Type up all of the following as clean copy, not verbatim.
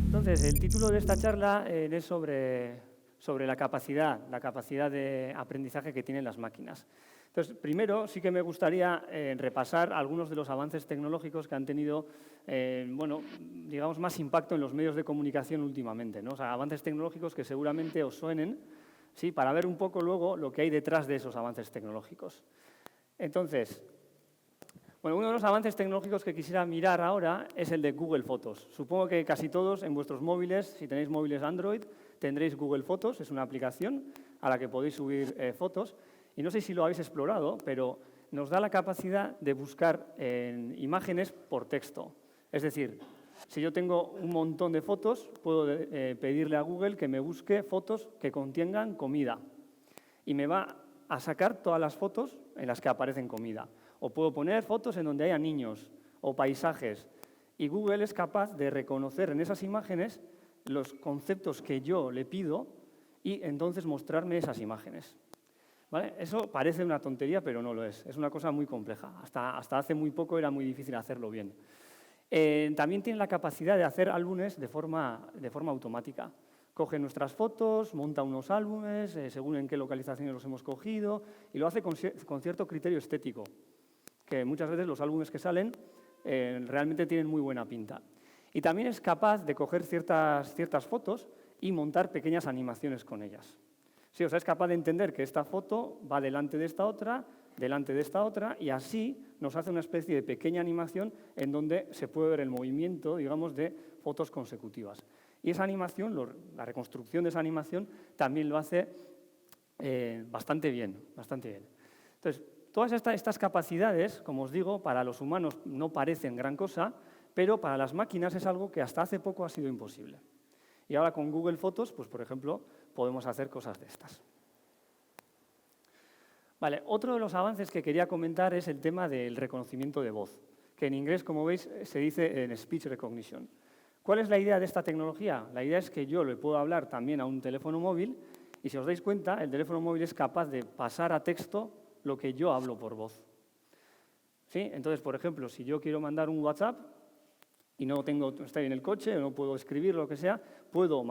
Entonces, el título de esta charla es sobre la capacidad de aprendizaje que tienen las máquinas. Entonces, primero sí que me gustaría repasar algunos de los avances tecnológicos que han tenido, bueno, digamos, más impacto en los medios de comunicación últimamente, ¿no? O sea, avances tecnológicos que seguramente os suenen, ¿sí? Para ver un poco luego lo que hay detrás de esos avances tecnológicos. Entonces, bueno, uno de los avances tecnológicos que quisiera mirar ahora es el de Google Fotos. Supongo que casi todos en vuestros móviles, si tenéis móviles Android, tendréis Google Fotos, es una aplicación a la que podéis subir fotos. Y no sé si lo habéis explorado, pero nos da la capacidad de buscar imágenes por texto. Es decir, si yo tengo un montón de fotos, puedo pedirle a Google que me busque fotos que contengan comida. Y me va a sacar todas las fotos en las que aparecen comida. O puedo poner fotos en donde haya niños o paisajes. Y Google es capaz de reconocer en esas imágenes los conceptos que yo le pido y entonces mostrarme esas imágenes. ¿Vale? Eso parece una tontería, pero no lo es. Es una cosa muy compleja. Hasta hace muy poco era muy difícil hacerlo bien. También tiene la capacidad de hacer álbumes de forma automática. Coge nuestras fotos, monta unos álbumes, según en qué localizaciones los hemos cogido, y lo hace con cierto criterio estético, que muchas veces los álbumes que salen realmente tienen muy buena pinta. Y también es capaz de coger ciertas fotos y montar pequeñas animaciones con ellas. Sí, o sea, es capaz de entender que esta foto va delante de esta otra, y así nos hace una especie de pequeña animación en donde se puede ver el movimiento, digamos, de fotos consecutivas. Y esa animación, la reconstrucción de esa animación, también lo hace bastante bien. Entonces, todas estas capacidades, como os digo, para los humanos no parecen gran cosa, pero para las máquinas es algo que hasta hace poco ha sido imposible. Y ahora con Google Fotos, pues por ejemplo, podemos hacer cosas de estas. Vale, otro de los avances que quería comentar es el tema del reconocimiento de voz, que en inglés, como veis, se dice en speech recognition. ¿Cuál es la idea de esta tecnología? La idea es que yo le puedo hablar también a un teléfono móvil y, si os dais cuenta, el teléfono móvil es capaz de pasar a texto lo que yo hablo por voz. ¿Sí? Entonces, por ejemplo, si yo quiero mandar un WhatsApp y estoy en el coche, no puedo escribir, lo que sea, puedo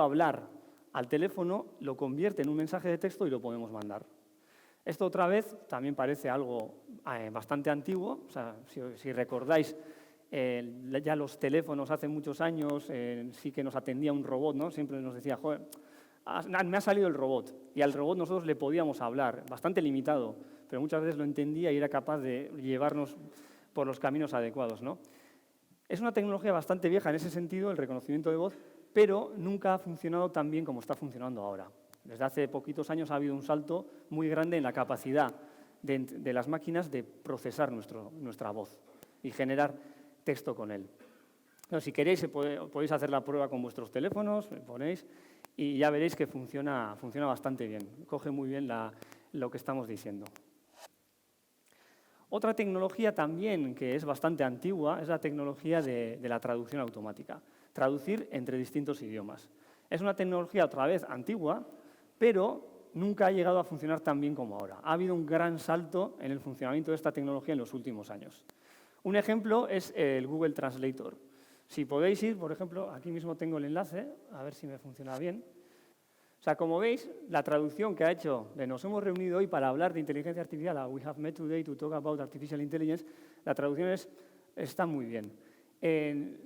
hablar al teléfono, lo convierte en un mensaje de texto y lo podemos mandar. Esto otra vez también parece algo bastante antiguo. O sea, si recordáis, ya los teléfonos hace muchos años sí que nos atendía un robot, ¿no? Siempre nos decía, joder, me ha salido el robot. Y al robot nosotros le podíamos hablar, bastante limitado, pero muchas veces lo entendía y era capaz de llevarnos por los caminos adecuados, ¿no? Es una tecnología bastante vieja en ese sentido, el reconocimiento de voz, pero nunca ha funcionado tan bien como está funcionando ahora. Desde hace poquitos años ha habido un salto muy grande en la capacidad de las máquinas de procesar nuestra voz y generar texto con él. Bueno, si queréis, podéis hacer la prueba con vuestros teléfonos, me ponéis, y ya veréis que funciona bastante bien. Coge muy bien lo que estamos diciendo. Otra tecnología también que es bastante antigua es la tecnología de la traducción automática. Traducir entre distintos idiomas. Es una tecnología otra vez antigua, pero nunca ha llegado a funcionar tan bien como ahora. Ha habido un gran salto en el funcionamiento de esta tecnología en los últimos años. Un ejemplo es el Google Translator. Si podéis ir, por ejemplo, aquí mismo tengo el enlace, a ver si me funciona bien. O sea, como veis, la traducción que ha hecho de nos hemos reunido hoy para hablar de inteligencia artificial, we have met today to talk about artificial intelligence, la traducción está muy bien.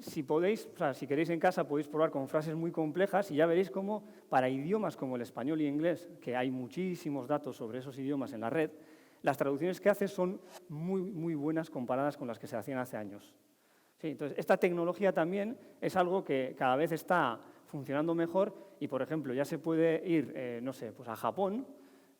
Si queréis en casa, podéis probar con frases muy complejas y ya veréis cómo para idiomas como el español y inglés, que hay muchísimos datos sobre esos idiomas en la red, las traducciones que hace son muy, muy buenas comparadas con las que se hacían hace años. Sí, entonces, esta tecnología también es algo que cada vez está funcionando mejor y, por ejemplo, ya se puede ir, pues a Japón,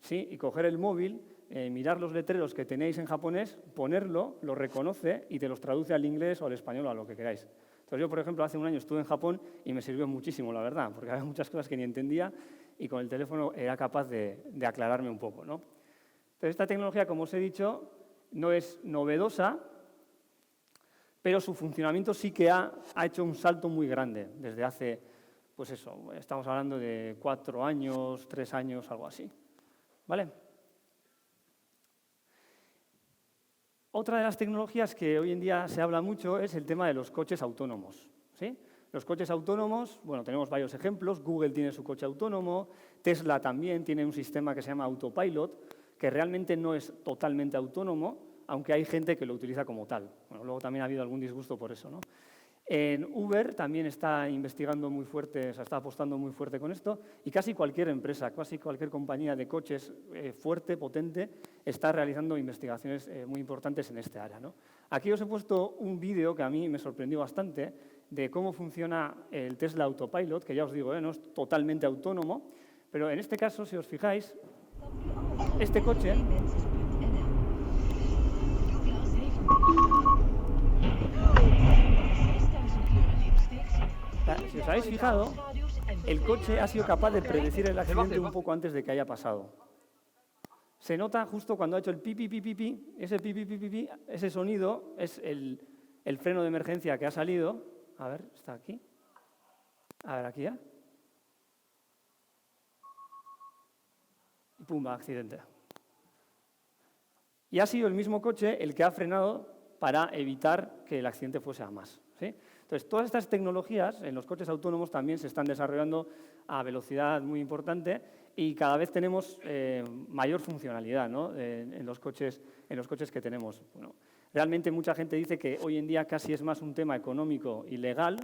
¿sí? Y coger el móvil, mirar los letreros que tenéis en japonés, ponerlo, lo reconoce y te los traduce al inglés o al español o a lo que queráis. Entonces, yo, por ejemplo, hace un año estuve en Japón y me sirvió muchísimo, la verdad, porque había muchas cosas que ni entendía y con el teléfono era capaz de aclararme un poco, ¿no? Entonces, esta tecnología, como os he dicho, no es novedosa, pero su funcionamiento sí que ha hecho un salto muy grande desde hace, pues eso, estamos hablando de 4 años, 3 años, algo así. ¿Vale? Otra de las tecnologías que hoy en día se habla mucho es el tema de los coches autónomos, ¿sí? Los coches autónomos, bueno, tenemos varios ejemplos. Google tiene su coche autónomo, Tesla también tiene un sistema que se llama Autopilot, que realmente no es totalmente autónomo, aunque hay gente que lo utiliza como tal. Bueno, luego también ha habido algún disgusto por eso, ¿no? En Uber también está investigando muy fuerte, o sea, está apostando muy fuerte con esto, y casi cualquier empresa, casi cualquier compañía de coches fuerte, potente, está realizando investigaciones muy importantes en este área, ¿no? Aquí os he puesto un vídeo que a mí me sorprendió bastante de cómo funciona el Tesla Autopilot, que ya os digo, no es totalmente autónomo, pero en este caso, si os fijáis, este coche... Si os habéis fijado, el coche ha sido capaz de predecir el accidente un poco antes de que haya pasado. Se nota justo cuando ha hecho el pi, pi, pi, pi, pi, ese pi, pi, pi, pi, pi, ese sonido es el freno de emergencia que ha salido. A ver, está aquí. A ver, aquí ya. Y pumba, accidente. Y ha sido el mismo coche el que ha frenado para evitar que el accidente fuese a más, ¿sí? Entonces, todas estas tecnologías en los coches autónomos también se están desarrollando a velocidad muy importante y cada vez tenemos mayor funcionalidad, ¿no? en los coches que tenemos. Bueno, realmente mucha gente dice que hoy en día casi es más un tema económico y legal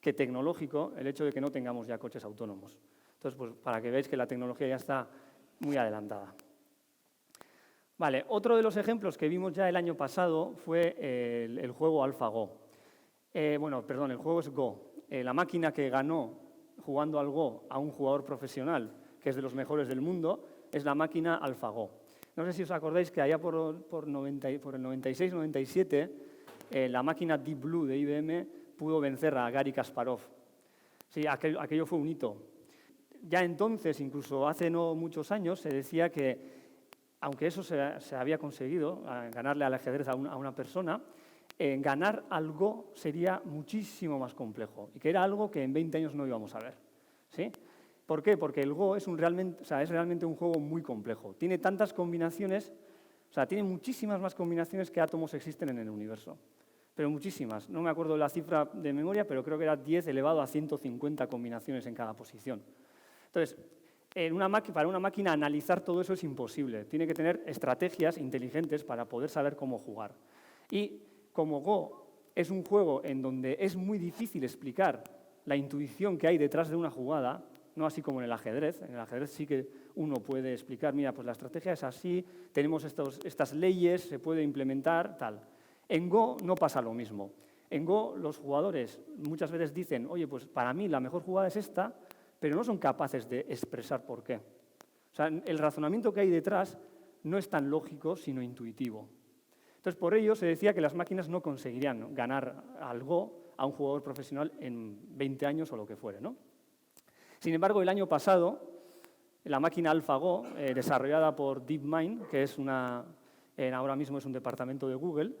que tecnológico el hecho de que no tengamos ya coches autónomos. Entonces, pues, para que veáis que la tecnología ya está muy adelantada. Vale, otro de los ejemplos que vimos ya el año pasado fue el juego AlphaGo. El juego es Go. La máquina que ganó jugando al Go a un jugador profesional, que es de los mejores del mundo, es la máquina AlphaGo. No sé si os acordáis que allá por el 96-97, la máquina Deep Blue de IBM pudo vencer a Garry Kasparov. Sí, aquello fue un hito. Ya entonces, incluso hace no muchos años, se decía que, aunque eso se había conseguido, ganarle al ajedrez a una persona, ganar al Go sería muchísimo más complejo y que era algo que en 20 años no íbamos a ver, ¿sí? ¿Por qué? Porque el Go es realmente un juego muy complejo. Tiene tantas combinaciones, tiene muchísimas más combinaciones que átomos existen en el universo. Pero muchísimas. No me acuerdo la cifra de memoria, pero creo que era 10 elevado a 150 combinaciones en cada posición. Entonces, para una máquina analizar todo eso es imposible. Tiene que tener estrategias inteligentes para poder saber cómo jugar. Y como Go es un juego en donde es muy difícil explicar la intuición que hay detrás de una jugada, no así como en el ajedrez. En el ajedrez sí que uno puede explicar, mira, pues la estrategia es así, tenemos estas leyes, se puede implementar, tal. En Go no pasa lo mismo. En Go los jugadores muchas veces dicen, oye, pues para mí la mejor jugada es esta, pero no son capaces de expresar por qué. O sea, el razonamiento que hay detrás no es tan lógico, sino intuitivo. Entonces, por ello se decía que las máquinas no conseguirían ganar al Go a un jugador profesional en 20 años o lo que fuere, ¿no? Sin embargo, el año pasado, la máquina AlphaGo, desarrollada por DeepMind, que es ahora mismo es un departamento de Google,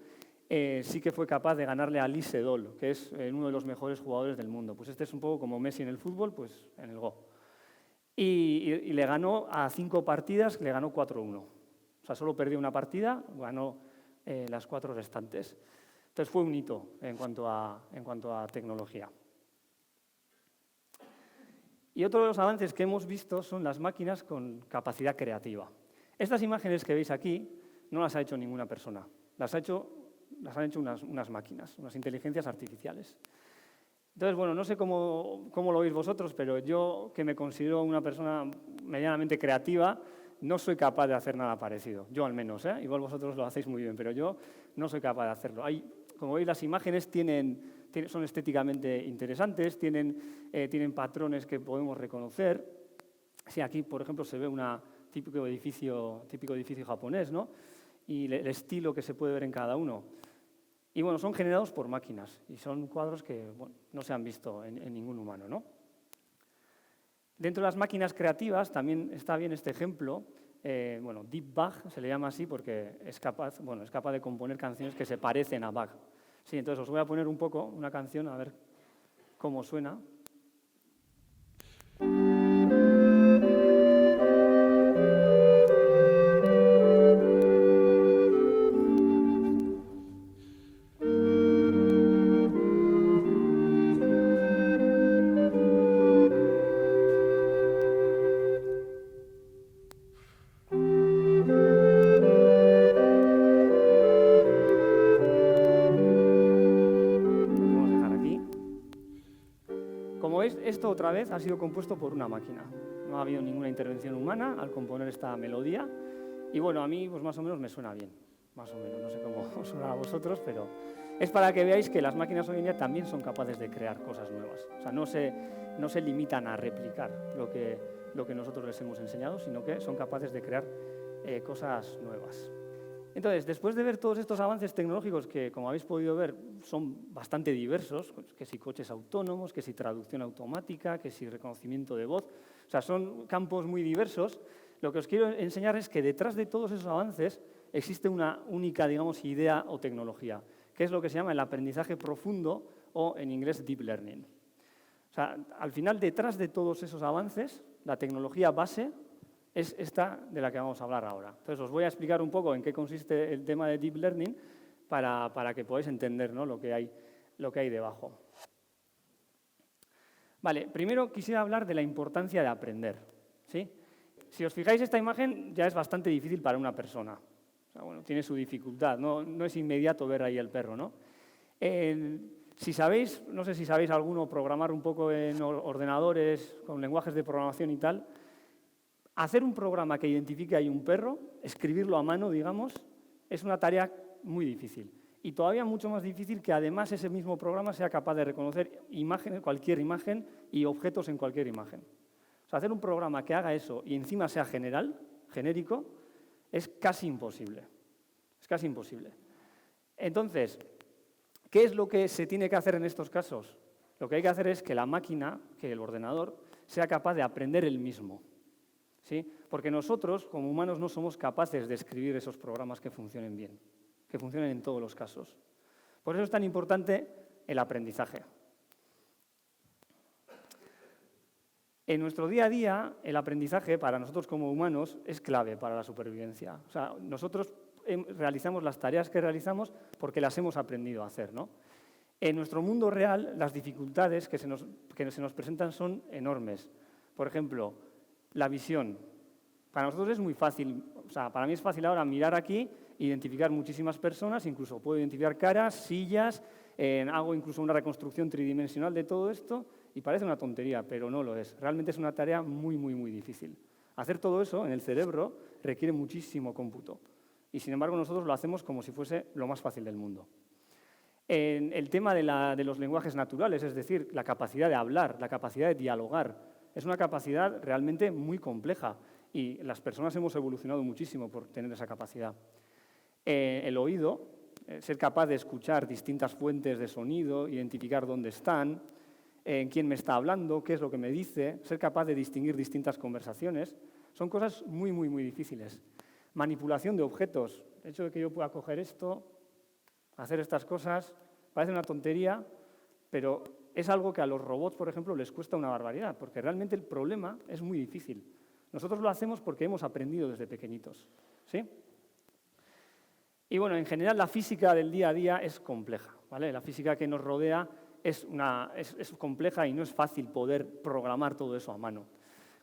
sí que fue capaz de ganarle a Lee Sedol, que es uno de los mejores jugadores del mundo. Pues este es un poco como Messi en el fútbol, pues en el Go. Y le ganó a 5 partidas, le ganó 4-1. O sea, solo perdió una partida, ganó las 4 restantes. Entonces fue un hito en cuanto a tecnología. Y otro de los avances que hemos visto son las máquinas con capacidad creativa. Estas imágenes que veis aquí no las ha hecho ninguna persona, las han hecho unas máquinas, unas inteligencias artificiales. Entonces, bueno, no sé cómo lo veis vosotros, pero yo, que me considero una persona medianamente creativa, no soy capaz de hacer nada parecido, yo al menos, ¿eh? Igual vosotros lo hacéis muy bien, pero yo no soy capaz de hacerlo. Como veis, las imágenes son estéticamente interesantes, tienen patrones que podemos reconocer. Sí, aquí, por ejemplo, se ve un típico edificio japonés, ¿no? Y el estilo que se puede ver en cada uno. Y bueno, son generados por máquinas y son cuadros que no se han visto en ningún humano, ¿no? Dentro de las máquinas creativas también está bien este ejemplo. Deep Bach se le llama así porque es capaz de componer canciones que se parecen a Bach. Sí, entonces os voy a poner un poco una canción a ver cómo suena. esto otra vez ha sido compuesto por una máquina. No ha habido ninguna intervención humana al componer esta melodía. Y bueno, a mí pues más o menos me suena bien. Más o menos, no sé cómo os suena a vosotros, pero es para que veáis que las máquinas hoy en día también son capaces de crear cosas nuevas. O sea, no se limitan a replicar lo que nosotros les hemos enseñado, sino que son capaces de crear cosas nuevas. Entonces, después de ver todos estos avances tecnológicos que, como habéis podido ver, son bastante diversos, que si coches autónomos, que si traducción automática, que si reconocimiento de voz, o sea, son campos muy diversos, lo que os quiero enseñar es que detrás de todos esos avances existe una única, digamos, idea o tecnología, que es lo que se llama el aprendizaje profundo o, en inglés, deep learning. O sea, al final, detrás de todos esos avances, la tecnología base es esta de la que vamos a hablar ahora. Entonces, os voy a explicar un poco en qué consiste el tema de deep learning para que podáis entender, ¿no?, lo que hay debajo. Vale, primero quisiera hablar de la importancia de aprender, ¿sí? Si os fijáis, esta imagen ya es bastante difícil para una persona. O sea, bueno, tiene su dificultad, no es inmediato ver ahí el perro, ¿no? Si sabéis, no sé si sabéis alguno programar un poco en ordenadores, con lenguajes de programación y tal, hacer un programa que identifique ahí un perro, escribirlo a mano, digamos, es una tarea muy difícil. Y todavía mucho más difícil que además ese mismo programa sea capaz de reconocer imágenes, cualquier imagen y objetos en cualquier imagen. O sea, hacer un programa que haga eso y encima sea genérico, es casi imposible. Es casi imposible. Entonces, ¿qué es lo que se tiene que hacer en estos casos? Lo que hay que hacer es que la máquina, que el ordenador, sea capaz de aprender él mismo. ¿Sí? Porque nosotros, como humanos, no somos capaces de escribir esos programas que funcionen bien, que funcionen en todos los casos. Por eso es tan importante el aprendizaje. En nuestro día a día, el aprendizaje para nosotros como humanos es clave para la supervivencia. O sea, nosotros realizamos las tareas que realizamos porque las hemos aprendido a hacer, ¿no? En nuestro mundo real, las dificultades que se nos presentan son enormes. Por ejemplo, la visión. Para nosotros es muy fácil, o sea, para mí es fácil ahora mirar aquí, identificar muchísimas personas, incluso puedo identificar caras, sillas, hago incluso una reconstrucción tridimensional de todo esto y parece una tontería, pero no lo es. Realmente es una tarea muy, muy, muy difícil. Hacer todo eso en el cerebro requiere muchísimo cómputo y, sin embargo, nosotros lo hacemos como si fuese lo más fácil del mundo. En el tema de los lenguajes naturales, es decir, la capacidad de hablar, la capacidad de dialogar, es una capacidad realmente muy compleja y las personas hemos evolucionado muchísimo por tener esa capacidad. El oído, ser capaz de escuchar distintas fuentes de sonido, identificar dónde están, quién me está hablando, qué es lo que me dice, ser capaz de distinguir distintas conversaciones, son cosas muy, muy, muy difíciles. Manipulación de objetos, el hecho de que yo pueda coger esto, hacer estas cosas, parece una tontería, pero es algo que a los robots, por ejemplo, les cuesta una barbaridad, porque realmente el problema es muy difícil. Nosotros lo hacemos porque hemos aprendido desde pequeñitos, ¿sí? Y bueno, en general la física del día a día es compleja, ¿vale? La física que nos rodea es compleja y no es fácil poder programar todo eso a mano.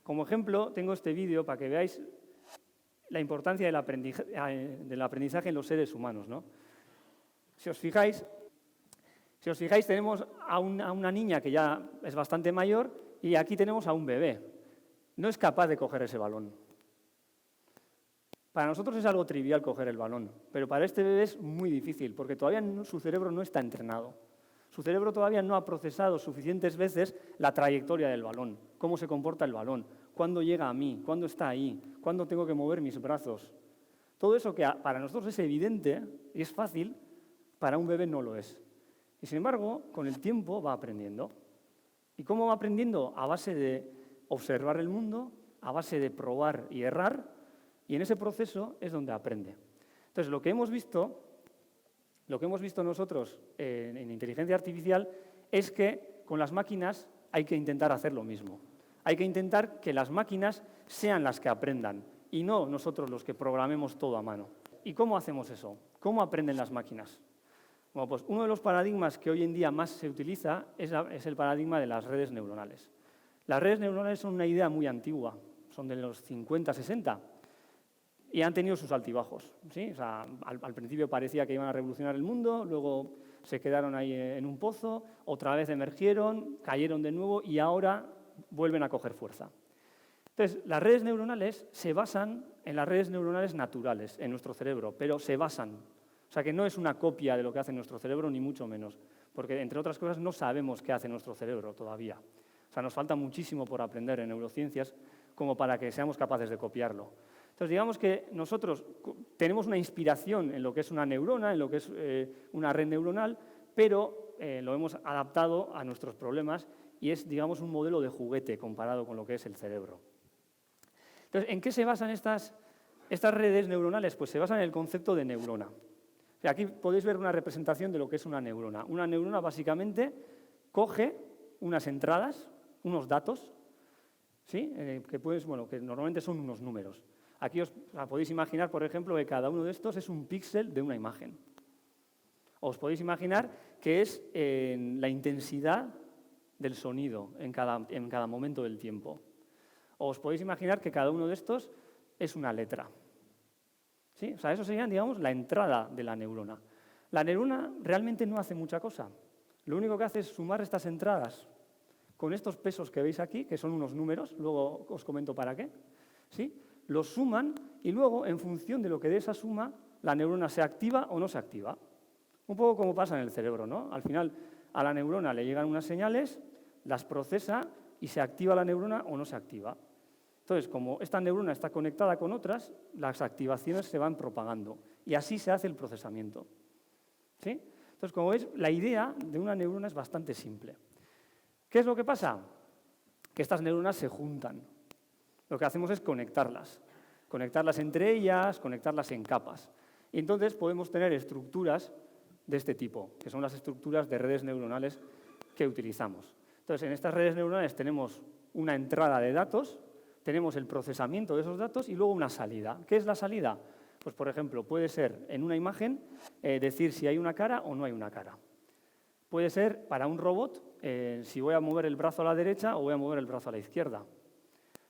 Como ejemplo, tengo este vídeo para que veáis la importancia del aprendizaje en los seres humanos, ¿no? Si os fijáis, tenemos a una niña que ya es bastante mayor y aquí tenemos a un bebé. No es capaz de coger ese balón. Para nosotros es algo trivial coger el balón, pero para este bebé es muy difícil porque todavía su cerebro no está entrenado. Su cerebro todavía no ha procesado suficientes veces la trayectoria del balón, cómo se comporta el balón, cuándo llega a mí, cuándo está ahí, cuándo tengo que mover mis brazos. Todo eso que para nosotros es evidente y es fácil, para un bebé no lo es. Y sin embargo, con el tiempo va aprendiendo. ¿Y cómo va aprendiendo? A base de observar el mundo, a base de probar y errar, y en ese proceso es donde aprende. Entonces, lo que hemos visto nosotros en inteligencia artificial es que con las máquinas hay que intentar hacer lo mismo. Hay que intentar que las máquinas sean las que aprendan y no nosotros los que programemos todo a mano. ¿Y cómo hacemos eso? ¿Cómo aprenden las máquinas? Bueno, pues uno de los paradigmas que hoy en día más se utiliza es el paradigma de las redes neuronales. Las redes neuronales son una idea muy antigua, son de los 50, 60, y han tenido sus altibajos, ¿sí? O sea, al principio parecía que iban a revolucionar el mundo, luego se quedaron ahí en un pozo, otra vez emergieron, cayeron de nuevo y ahora vuelven a coger fuerza. Entonces, las redes neuronales se basan en las redes neuronales naturales en nuestro cerebro, pero se basan. O sea, que no es una copia de lo que hace nuestro cerebro, ni mucho menos, porque, entre otras cosas, no sabemos qué hace nuestro cerebro todavía. O sea, nos falta muchísimo por aprender en neurociencias como para que seamos capaces de copiarlo. Entonces, digamos que nosotros tenemos una inspiración en lo que es una neurona, en lo que es una red neuronal, pero lo hemos adaptado a nuestros problemas y es, digamos, un modelo de juguete comparado con lo que es el cerebro. Entonces, ¿en qué se basan estas redes neuronales? Pues se basan en el concepto de neurona. O sea, aquí podéis ver una representación de lo que es una neurona. Una neurona básicamente coge unas entradas, unos datos, ¿sí? Que normalmente son unos números. Aquí os podéis imaginar, por ejemplo, que cada uno de estos es un píxel de una imagen. Os podéis imaginar que es la intensidad del sonido en cada momento del tiempo. Os podéis imaginar que cada uno de estos es una letra. ¿Sí? O sea, eso sería, digamos, la entrada de la neurona. La neurona realmente no hace mucha cosa. Lo único que hace es sumar estas entradas con estos pesos que veis aquí, que son unos números, luego os comento para qué, ¿sí? Los suman y luego, en función de lo que dé esa suma, la neurona se activa o no se activa. Un poco como pasa en el cerebro, ¿no? Al final, a la neurona le llegan unas señales, las procesa y se activa la neurona o no se activa. Entonces, como esta neurona está conectada con otras, las activaciones se van propagando y así se hace el procesamiento. ¿Sí? Entonces, como veis, la idea de una neurona es bastante simple. ¿Qué es lo que pasa? Que estas neuronas se juntan. Lo que hacemos es conectarlas entre ellas, conectarlas en capas. Y entonces podemos tener estructuras de este tipo, que son las estructuras de redes neuronales que utilizamos. Entonces, en estas redes neuronales tenemos una entrada de datos, tenemos el procesamiento de esos datos y luego una salida. ¿Qué es la salida? Pues, por ejemplo, puede ser en una imagen decir si hay una cara o no hay una cara. Puede ser para un robot si voy a mover el brazo a la derecha o voy a mover el brazo a la izquierda.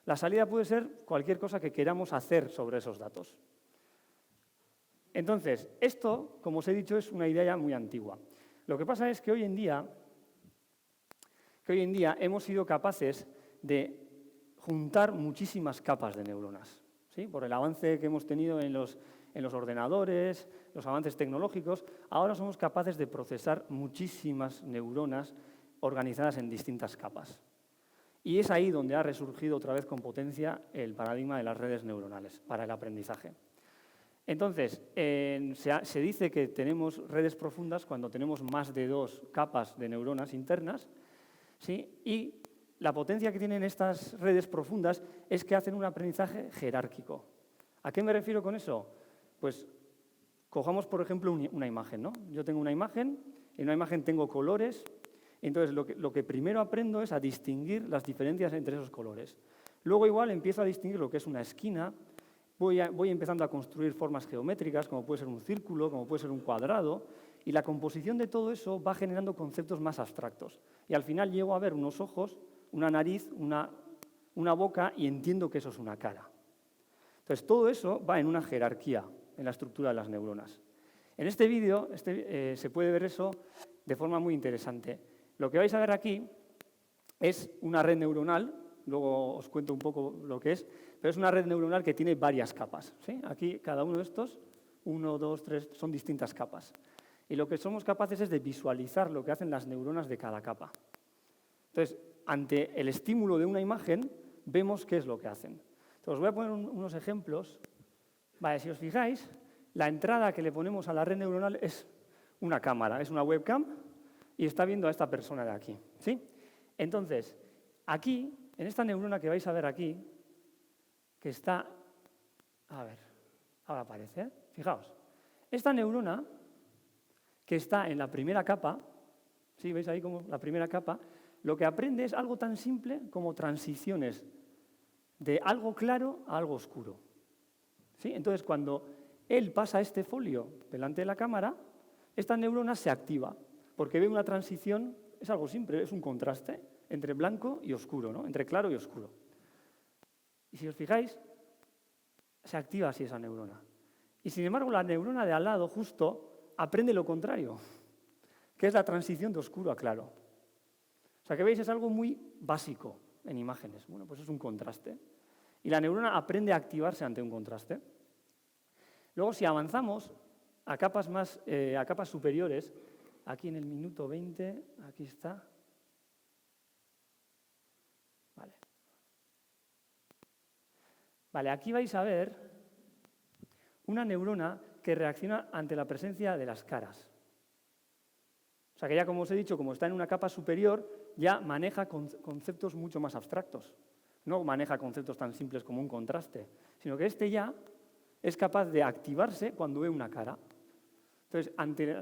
La salida puede ser cualquier cosa que queramos hacer sobre esos datos. Entonces, esto, como os he dicho, es una idea ya muy antigua. Lo que pasa es que hoy en día hemos sido capaces de juntar muchísimas capas de neuronas, ¿sí? Por el avance que hemos tenido en los ordenadores, los avances tecnológicos, ahora somos capaces de procesar muchísimas neuronas organizadas en distintas capas. Y es ahí donde ha resurgido otra vez con potencia el paradigma de las redes neuronales para el aprendizaje. Entonces, se dice que tenemos redes profundas cuando tenemos más de 2 capas de neuronas internas, ¿sí? Y la potencia que tienen estas redes profundas es que hacen un aprendizaje jerárquico. ¿A qué me refiero con eso? Pues cojamos, por ejemplo, una imagen, ¿no? Yo tengo una imagen, en una imagen tengo colores, entonces lo que primero aprendo es a distinguir las diferencias entre esos colores. Luego igual empiezo a distinguir lo que es una esquina, voy empezando a construir formas geométricas, como puede ser un círculo, como puede ser un cuadrado, y la composición de todo eso va generando conceptos más abstractos. Y al final llego a ver unos ojos, una nariz, una boca, y entiendo que eso es una cara. Entonces, todo eso va en una jerarquía en la estructura de las neuronas. En este vídeo se puede ver eso de forma muy interesante. Lo que vais a ver aquí es una red neuronal, luego os cuento un poco lo que es, pero es una red neuronal que tiene varias capas, ¿sí? Aquí cada uno de estos, 1, 2, 3, son distintas capas. Y lo que somos capaces es de visualizar lo que hacen las neuronas de cada capa. Entonces, ante el estímulo de una imagen, vemos qué es lo que hacen. Entonces, os voy a poner unos ejemplos. Vale, si os fijáis, la entrada que le ponemos a la red neuronal es una cámara, es una webcam, y está viendo a esta persona de aquí, ¿sí? Entonces, aquí, en esta neurona que vais a ver aquí, que está... A ver, ahora aparece, ¿eh? Fijaos. Esta neurona, que está en la primera capa, ¿sí? ¿Veis ahí como la primera capa? Lo que aprende es algo tan simple como transiciones de algo claro a algo oscuro, ¿sí? Entonces, cuando él pasa este folio delante de la cámara, esta neurona se activa, porque ve una transición, es algo simple, es un contraste entre blanco y oscuro, ¿no? Entre claro y oscuro. Y si os fijáis, se activa así esa neurona. Y sin embargo, la neurona de al lado justo aprende lo contrario. que es la transición de oscuro a claro. O sea, que veis, es algo muy básico en imágenes. Bueno, pues es un contraste. Y la neurona aprende a activarse ante un contraste. Luego, si avanzamos a capas superiores, aquí en el minuto 20, aquí está. Vale, aquí vais a ver una neurona que reacciona ante la presencia de las caras. O sea, que ya, como os he dicho, como está en una capa superior, ya maneja conceptos mucho más abstractos. No maneja conceptos tan simples como un contraste, sino que este ya es capaz de activarse cuando ve una cara. Entonces, ante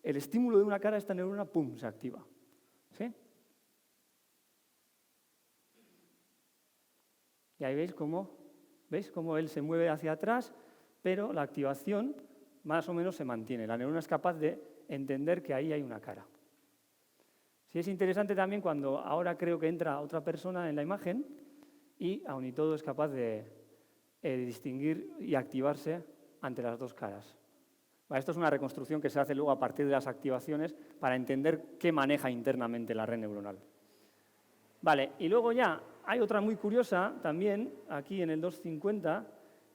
el estímulo de una cara, esta neurona, ¡pum!, se activa. ¿Sí? Y ahí veis cómo él se mueve hacia atrás, pero la activación más o menos se mantiene. La neurona es capaz de entender que ahí hay una cara. Sí, es interesante también cuando ahora creo que entra otra persona en la imagen y aun y todo es capaz de distinguir y activarse ante las dos caras. Vale, esto es una reconstrucción que se hace luego a partir de las activaciones para entender qué maneja internamente la red neuronal. Vale, y luego ya hay otra muy curiosa también, aquí en el 250,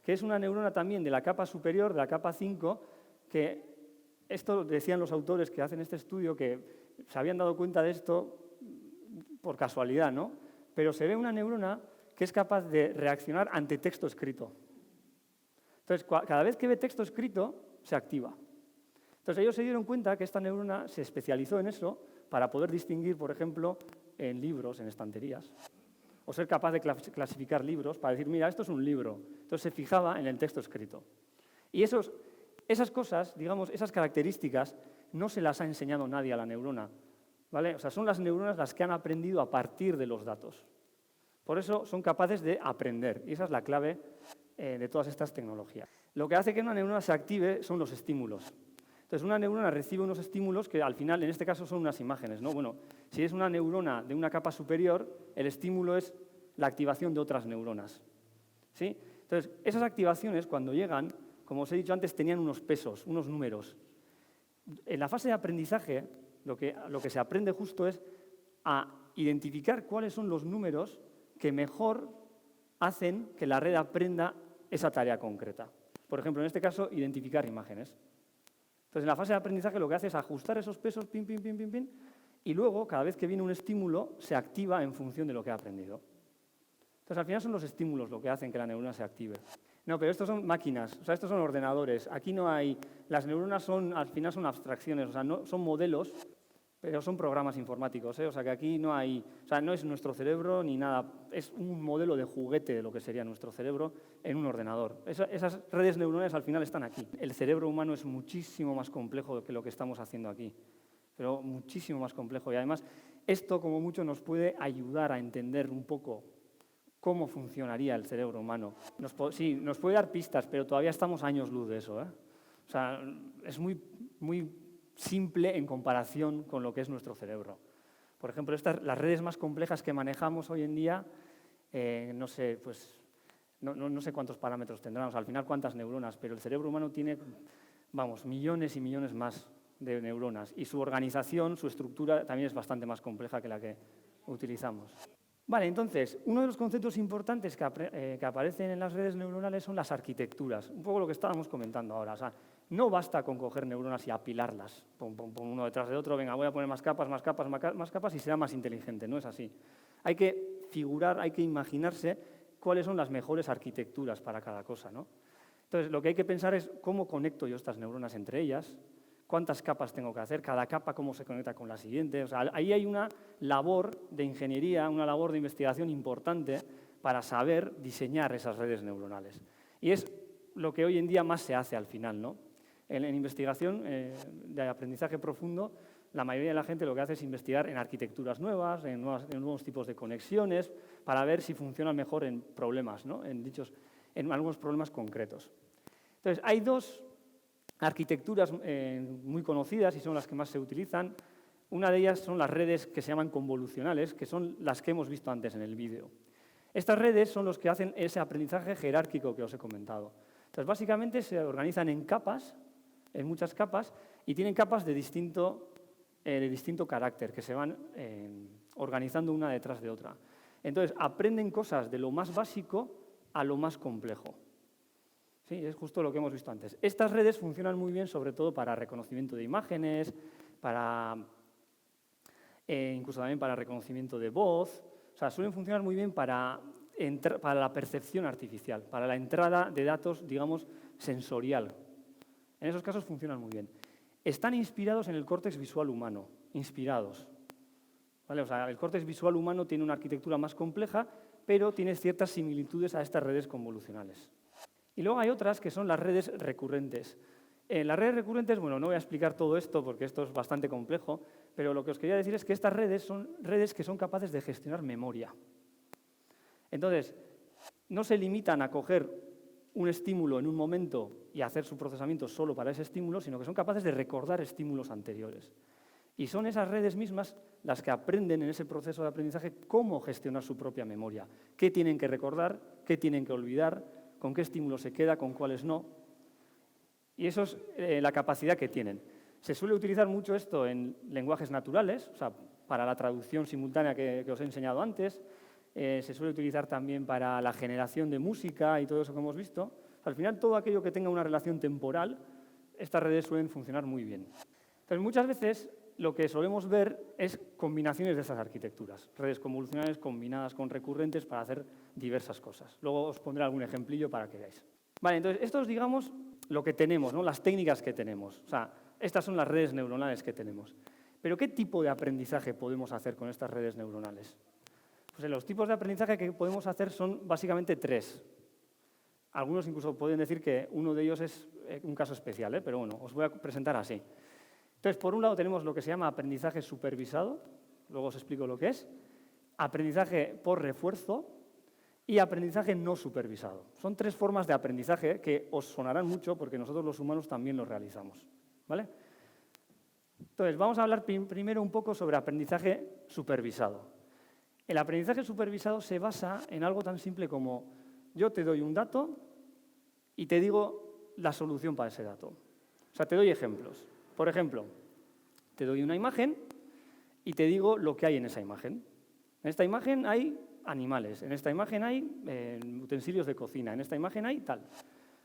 que es una neurona también de la capa superior, de la capa 5, que esto decían los autores que hacen este estudio, que se habían dado cuenta de esto por casualidad, ¿no? Pero se ve una neurona que es capaz de reaccionar ante texto escrito. Entonces, cada vez que ve texto escrito, se activa. Entonces, ellos se dieron cuenta que esta neurona se especializó en eso para poder distinguir, por ejemplo, en libros, en estanterías, o ser capaz de clasificar libros para decir, mira, esto es un libro. Entonces, se fijaba en el texto escrito. Y esas cosas, digamos, esas características, no se las ha enseñado nadie a la neurona, ¿vale? O sea, son las neuronas las que han aprendido a partir de los datos. Por eso son capaces de aprender, y esa es la clave de todas estas tecnologías. Lo que hace que una neurona se active son los estímulos. Entonces, una neurona recibe unos estímulos que al final, en este caso, son unas imágenes, ¿no? Bueno, si es una neurona de una capa superior, el estímulo es la activación de otras neuronas, ¿sí? Entonces, esas activaciones, cuando llegan, como os he dicho antes, tenían unos pesos, unos números. En la fase de aprendizaje, lo que se aprende justo es a identificar cuáles son los números que mejor hacen que la red aprenda esa tarea concreta. Por ejemplo, en este caso, identificar imágenes. Entonces, en la fase de aprendizaje lo que hace es ajustar esos pesos, pim, pim, pim, pim, pim, y luego, cada vez que viene un estímulo, se activa en función de lo que ha aprendido. Entonces, al final son los estímulos lo que hacen que la neurona se active. No, pero estos son máquinas, o sea, estos son ordenadores. Aquí no hay... Las neuronas al final son abstracciones, o sea, no son modelos, pero son programas informáticos, ¿eh? O sea, que aquí no hay... O sea, no es nuestro cerebro ni nada, es un modelo de juguete de lo que sería nuestro cerebro en un ordenador. Esas redes neuronales al final están aquí. El cerebro humano es muchísimo más complejo que lo que estamos haciendo aquí, pero muchísimo más complejo. Y además, esto como mucho nos puede ayudar a entender un poco cómo funcionaría el cerebro humano. Sí, nos puede dar pistas, pero todavía estamos años luz de eso, ¿eh? O sea, es muy, muy simple en comparación con lo que es nuestro cerebro. Por ejemplo, las redes más complejas que manejamos hoy en día, no sé, pues, no sé cuántos parámetros tendrán, o sea, al final cuántas neuronas, pero el cerebro humano tiene, vamos, millones y millones más de neuronas, y su organización, su estructura también es bastante más compleja que la que utilizamos. Vale, entonces, uno de los conceptos importantes que aparecen en las redes neuronales son las arquitecturas, un poco lo que estábamos comentando ahora. O sea, no basta con coger neuronas y apilarlas, pum, pum, pum, uno detrás de otro, venga, voy a poner más capas, más capas, más capas y será más inteligente, no es así. Hay que figurar, hay que imaginarse cuáles son las mejores arquitecturas para cada cosa, ¿no? Entonces, lo que hay que pensar es cómo conecto yo estas neuronas entre ellas, cuántas capas tengo que hacer, cada capa cómo se conecta con la siguiente. O sea, ahí hay una labor de ingeniería, una labor de investigación importante para saber diseñar esas redes neuronales. Y es lo que hoy en día más se hace al final, ¿no? En investigación de aprendizaje profundo, la mayoría de la gente lo que hace es investigar en arquitecturas nuevas, en nuevos tipos de conexiones, para ver si funcionan mejor en problemas, ¿no? En algunos problemas concretos. Entonces, hay dos arquitecturas muy conocidas y son las que más se utilizan. Una de ellas son las redes que se llaman convolucionales, que son las que hemos visto antes en el vídeo. Estas redes son los que hacen ese aprendizaje jerárquico que os he comentado. Entonces, básicamente se organizan en capas, en muchas capas, y tienen capas de distinto de distinto carácter, que se van organizando una detrás de otra. Entonces, aprenden cosas de lo más básico a lo más complejo. Sí, es justo lo que hemos visto antes. Estas redes funcionan muy bien, sobre todo para reconocimiento de imágenes, incluso también para reconocimiento de voz. O sea, suelen funcionar muy bien para la percepción artificial, para la entrada de datos, digamos, sensorial. En esos casos funcionan muy bien. Están inspirados en el córtex visual humano, inspirados. ¿Vale? O sea, el córtex visual humano tiene una arquitectura más compleja, pero tiene ciertas similitudes a estas redes convolucionales. Y luego hay otras que son las redes recurrentes. En las redes recurrentes, bueno, no voy a explicar todo esto porque esto es bastante complejo, pero lo que os quería decir es que estas redes son redes que son capaces de gestionar memoria. Entonces, no se limitan a coger un estímulo en un momento y hacer su procesamiento solo para ese estímulo, sino que son capaces de recordar estímulos anteriores. Y son esas redes mismas las que aprenden en ese proceso de aprendizaje cómo gestionar su propia memoria, qué tienen que recordar, qué tienen que olvidar, con qué estímulos se queda, con cuáles no. Y eso es la capacidad que tienen. Se suele utilizar mucho esto en lenguajes naturales, o sea, para la traducción simultánea que os he enseñado antes. Se suele utilizar también para la generación de música y todo eso que hemos visto. Al final, todo aquello que tenga una relación temporal, estas redes suelen funcionar muy bien. Entonces, muchas veces lo que solemos ver es combinaciones de estas arquitecturas, redes convolucionales combinadas con recurrentes para hacer diversas cosas. Luego os pondré algún ejemplillo para que veáis. Vale, entonces, esto es, digamos, lo que tenemos, ¿no? Las técnicas que tenemos. O sea, estas son las redes neuronales que tenemos. Pero, ¿qué tipo de aprendizaje podemos hacer con estas redes neuronales? Pues los tipos de aprendizaje que podemos hacer son básicamente tres. Algunos incluso pueden decir que uno de ellos es un caso especial, pero bueno, os voy a presentar así. Entonces, por un lado tenemos lo que se llama aprendizaje supervisado, luego os explico lo que es, aprendizaje por refuerzo y aprendizaje no supervisado. Son tres formas de aprendizaje que os sonarán mucho porque nosotros los humanos también lo realizamos, ¿vale? Entonces, vamos a hablar primero un poco sobre aprendizaje supervisado. El aprendizaje supervisado se basa en algo tan simple como yo te doy un dato y te digo la solución para ese dato. O sea, te doy ejemplos. Por ejemplo, te doy una imagen y te digo lo que hay en esa imagen. En esta imagen hay animales, en esta imagen hay utensilios de cocina, en esta imagen hay tal.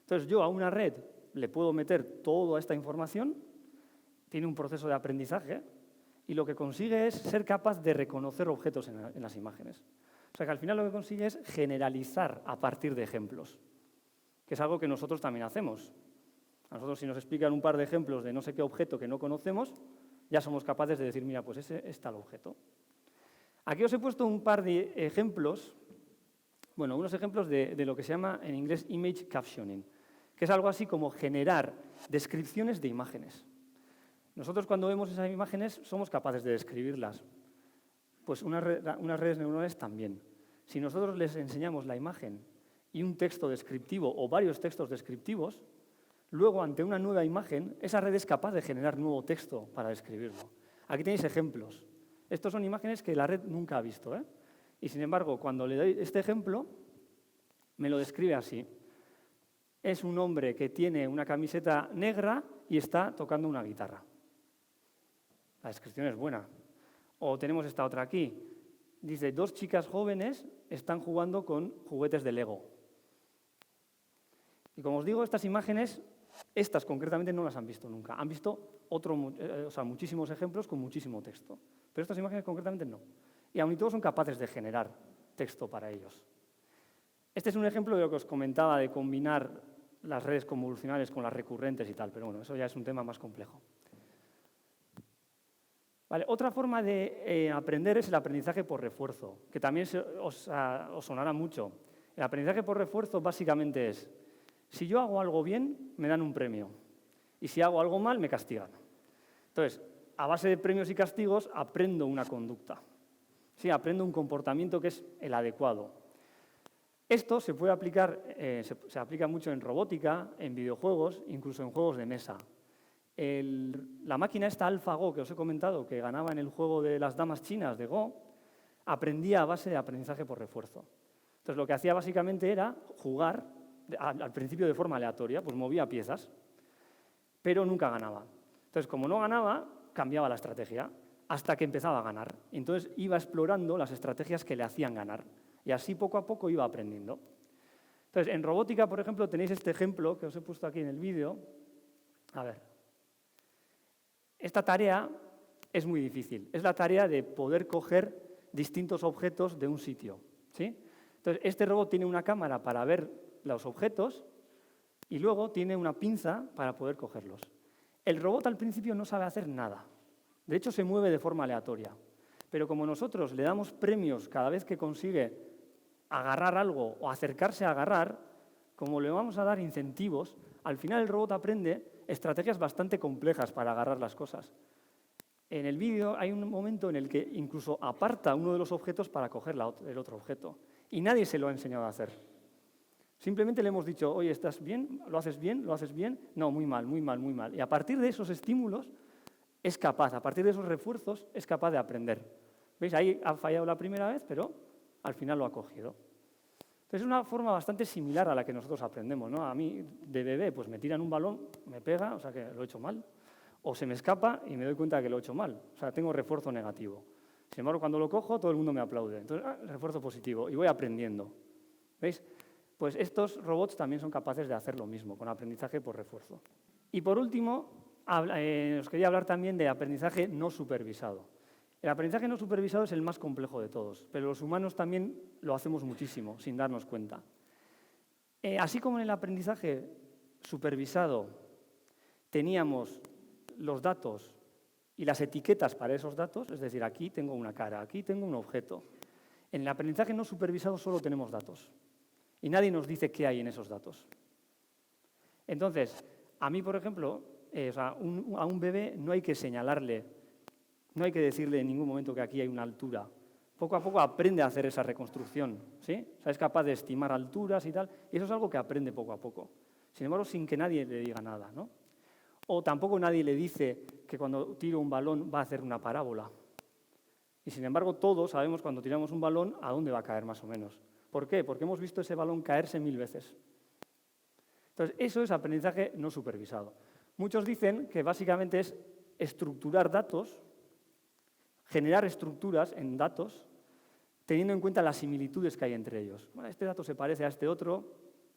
Entonces, yo a una red le puedo meter toda esta información, tiene un proceso de aprendizaje, y lo que consigue es ser capaz de reconocer objetos en las imágenes. O sea, que al final lo que consigue es generalizar a partir de ejemplos, que es algo que nosotros también hacemos. A nosotros, si nos explican un par de ejemplos de no sé qué objeto que no conocemos, ya somos capaces de decir, mira, pues ese es tal objeto. Aquí os he puesto un par de ejemplos, bueno, unos ejemplos de lo que se llama en inglés image captioning, que es algo así como generar descripciones de imágenes. Nosotros cuando vemos esas imágenes somos capaces de describirlas. Pues unas redes neuronales también. Si nosotros les enseñamos la imagen y un texto descriptivo o varios textos descriptivos, luego ante una nueva imagen, esa red es capaz de generar nuevo texto para describirlo. Aquí tenéis ejemplos. Estos son imágenes que la red nunca ha visto, ¿eh? Y sin embargo, cuando le doy este ejemplo, me lo describe así. Es un hombre que tiene una camiseta negra y está tocando una guitarra. La descripción es buena. O tenemos esta otra aquí. Dice, dos chicas jóvenes están jugando con juguetes de Lego. Y como os digo, estas imágenes, estas concretamente no las han visto nunca. Han visto muchísimos ejemplos con muchísimo texto. Pero estas imágenes concretamente no. Y aun y todo son capaces de generar texto para ellos. Este es un ejemplo de lo que os comentaba, de combinar las redes convolucionales con las recurrentes y tal. Pero bueno, eso ya es un tema más complejo. Vale, otra forma de aprender es el aprendizaje por refuerzo, que también os sonará mucho. El aprendizaje por refuerzo básicamente es, si yo hago algo bien, me dan un premio, y si hago algo mal, me castigan. Entonces, a base de premios y castigos, aprendo una conducta. Sí, aprendo un comportamiento que es el adecuado. Esto se puede aplicar, se aplica mucho en robótica, en videojuegos, incluso en juegos de mesa. La máquina esta AlphaGo que os he comentado, que ganaba en el juego de las damas chinas de Go, aprendía a base de aprendizaje por refuerzo. Entonces, lo que hacía básicamente era jugar, al principio de forma aleatoria, pues movía piezas, pero nunca ganaba. Entonces, como no ganaba, cambiaba la estrategia hasta que empezaba a ganar. Entonces iba explorando las estrategias que le hacían ganar y así poco a poco iba aprendiendo. Entonces, en robótica, por ejemplo, tenéis este ejemplo que os he puesto aquí en el vídeo. A ver. Esta tarea es muy difícil. Es la tarea de poder coger distintos objetos de un sitio, ¿sí? Entonces, este robot tiene una cámara para ver los objetos y luego tiene una pinza para poder cogerlos. El robot al principio no sabe hacer nada. De hecho, se mueve de forma aleatoria. Pero como nosotros le damos premios cada vez que consigue agarrar algo o acercarse a agarrar, como le vamos a dar incentivos, al final el robot aprende estrategias bastante complejas para agarrar las cosas. En el vídeo hay un momento en el que incluso aparta uno de los objetos para coger el otro objeto. Y nadie se lo ha enseñado a hacer. Simplemente le hemos dicho, oye, ¿estás bien? ¿Lo haces bien? ¿Lo haces bien? No, muy mal, muy mal, muy mal. Y a partir de esos estímulos es capaz, a partir de esos refuerzos, es capaz de aprender. ¿Veis? Ahí ha fallado la primera vez, pero al final lo ha cogido. Entonces es una forma bastante similar a la que nosotros aprendemos, ¿no? A mí, de bebé, pues me tiran un balón, me pega, o sea que lo he hecho mal. O se me escapa y me doy cuenta de que lo he hecho mal. O sea, tengo refuerzo negativo. Sin embargo, cuando lo cojo, todo el mundo me aplaude. Entonces, refuerzo positivo. Y voy aprendiendo. ¿Veis? Pues estos robots también son capaces de hacer lo mismo, con aprendizaje por refuerzo. Y por último, os quería hablar también de aprendizaje no supervisado. El aprendizaje no supervisado es el más complejo de todos, pero los humanos también lo hacemos muchísimo, sin darnos cuenta. Así como en el aprendizaje supervisado teníamos los datos y las etiquetas para esos datos, es decir, aquí tengo una cara, aquí tengo un objeto. En el aprendizaje no supervisado solo tenemos datos y nadie nos dice qué hay en esos datos. Entonces, a mí, por ejemplo, a un bebé no hay que señalarle, no hay que decirle en ningún momento que aquí hay una altura. Poco a poco aprende a hacer esa reconstrucción, ¿sí? O sea, es capaz de estimar alturas y tal, y eso es algo que aprende poco a poco. Sin embargo, sin que nadie le diga nada, ¿no? O tampoco nadie le dice que cuando tiro un balón va a hacer una parábola. Y sin embargo, todos sabemos cuando tiramos un balón a dónde va a caer más o menos. ¿Por qué? Porque hemos visto ese balón caerse 1000 veces. Entonces, eso es aprendizaje no supervisado. Muchos dicen que básicamente es estructurar datos, generar estructuras en datos, teniendo en cuenta las similitudes que hay entre ellos. Bueno, este dato se parece a este otro,